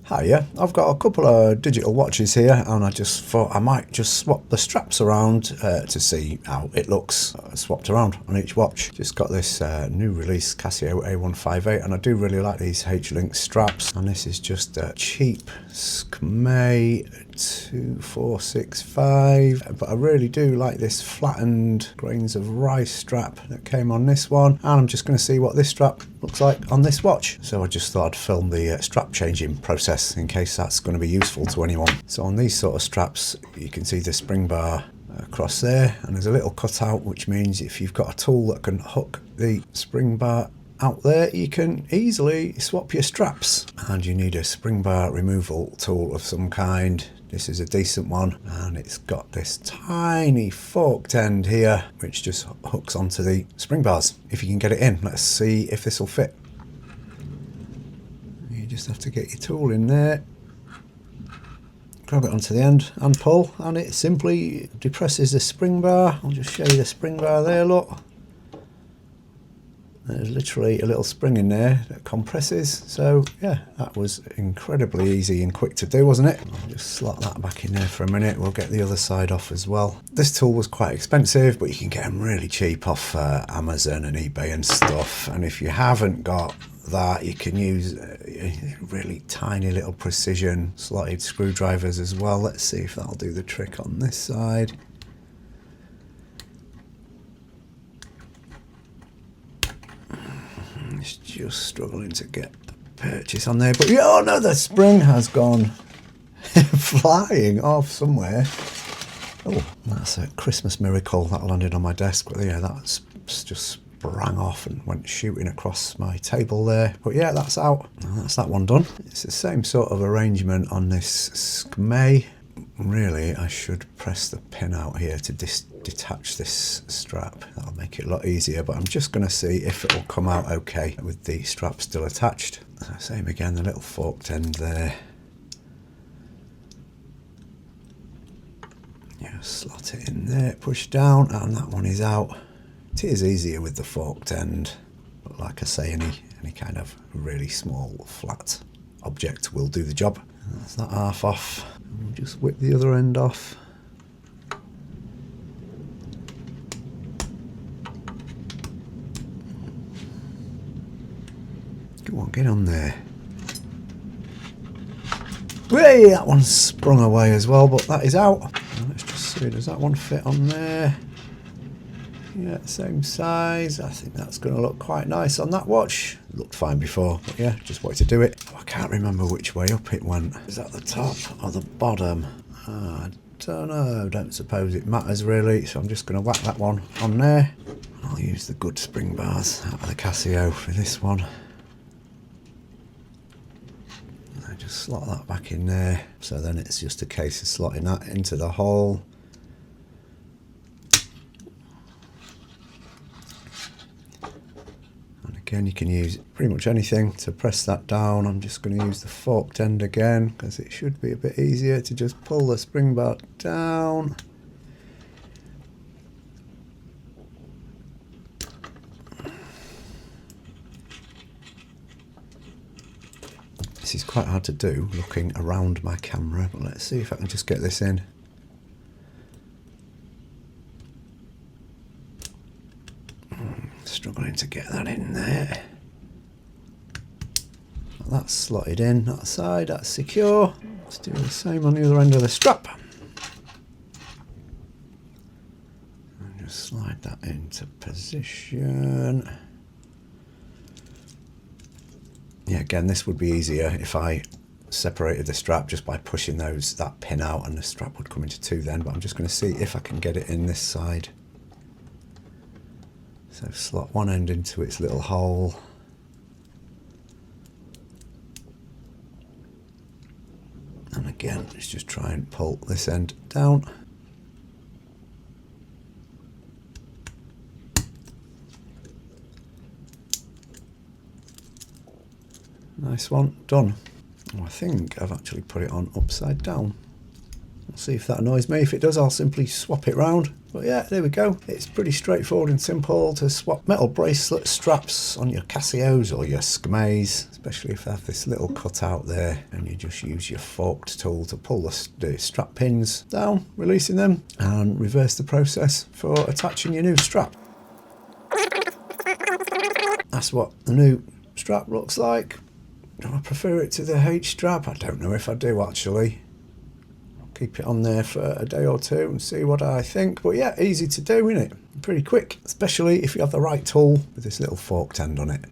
Hiya, I've got a couple of digital watches here and I just thought I might just swap the straps around to see how it looks swapped around on each watch. Just got this new release Casio A158 and I do really like these H-Link straps, and this is just a cheap Skmei 2465, but I really do like this flattened grains of rice strap that came on this one, and I'm just going to see what this strap looks like on this watch. So I just thought I'd film the strap changing process in case that's going to be useful to anyone. So on these sort of straps you can see the spring bar across there, and there's a little cutout, which means if you've got a tool that can hook the spring bar out there, you can easily swap your straps. And you need a spring bar removal tool of some kind. This is a decent one, and it's got this tiny forked end here which just hooks onto the spring bars. If you can get it in, let's see if this will fit. You just have to get your tool in there, grab it onto the end and pull, and it simply depresses the spring bar. I'll just show you the spring bar there, look. There's literally a little spring in there that compresses. So yeah, that was incredibly easy and quick to do, wasn't it? I'll just slot that back in there for a minute. We'll get the other side off as well. This tool was quite expensive, but you can get them really cheap off Amazon and eBay and stuff. And if you haven't got that, you can use really tiny little precision slotted screwdrivers as well. Let's see if that'll do the trick on this side. It's just struggling to get the purchase on there, but yeah, oh no, the spring has gone flying off somewhere. Oh, that's a Christmas miracle that landed on my desk, but yeah, that's just sprang off and went shooting across my table there. But yeah, that's out. That's that one done. It's the same sort of arrangement on this Skmei. Really, I should press the pin out here to detach this strap. That'll make it a lot easier, but I'm just going to see if it will come out okay with the strap still attached. Same again, the little forked end there. Yeah, slot it in there, push down, and that one is out. It is easier with the forked end, but like I say, any kind of really small flat object will do the job. That's that half off. We'll just whip the other end off. Go on, get on there. Hey, that one's sprung away as well, but that is out. Let's just see, does that one fit on there? Yeah, same size. I think that's going to look quite nice on that watch. Looked fine before, but yeah, just wanted to do it. I can't remember which way up it went. Is that the top or the bottom? I don't know. Don't suppose it matters really. So I'm just going to whack that one on there. I'll use the good spring bars out of the Casio for this one. I just slot that back in there. So then it's just a case of slotting that into the hole. Again, you can use pretty much anything to press that down. I'm just going to use the forked end again because it should be a bit easier to just pull the spring bar down. This is quite hard to do looking around my camera, but let's see if I can just get this in. Struggling to get that in there. That's slotted in that side, that's secure. Let's do the same on the other end of the strap. And just slide that into position. Yeah, again, this would be easier if I separated the strap just by pushing that pin out, and the strap would come into two then, but I'm just going to see if I can get it in this side. So slot one end into its little hole. And again, let's just try and pull this end down. Nice one, done. Oh, I think I've actually put it on upside down. We'll see if that annoys me. If it does, I'll simply swap it round. But yeah, there we go. It's pretty straightforward and simple to swap metal bracelet straps on your Casios or your Skmeis. especially if they have this little cutout there, and you just use your forked tool to pull the strap pins down, releasing them, and reverse the process for attaching your new strap. That's what the new strap looks like. Do I prefer it to the H strap? I don't know if I do actually. I'll keep it on there for a day or two and see what I think. But yeah, easy to do, isn't it? Pretty quick, especially if you have the right tool with this little forked end on it.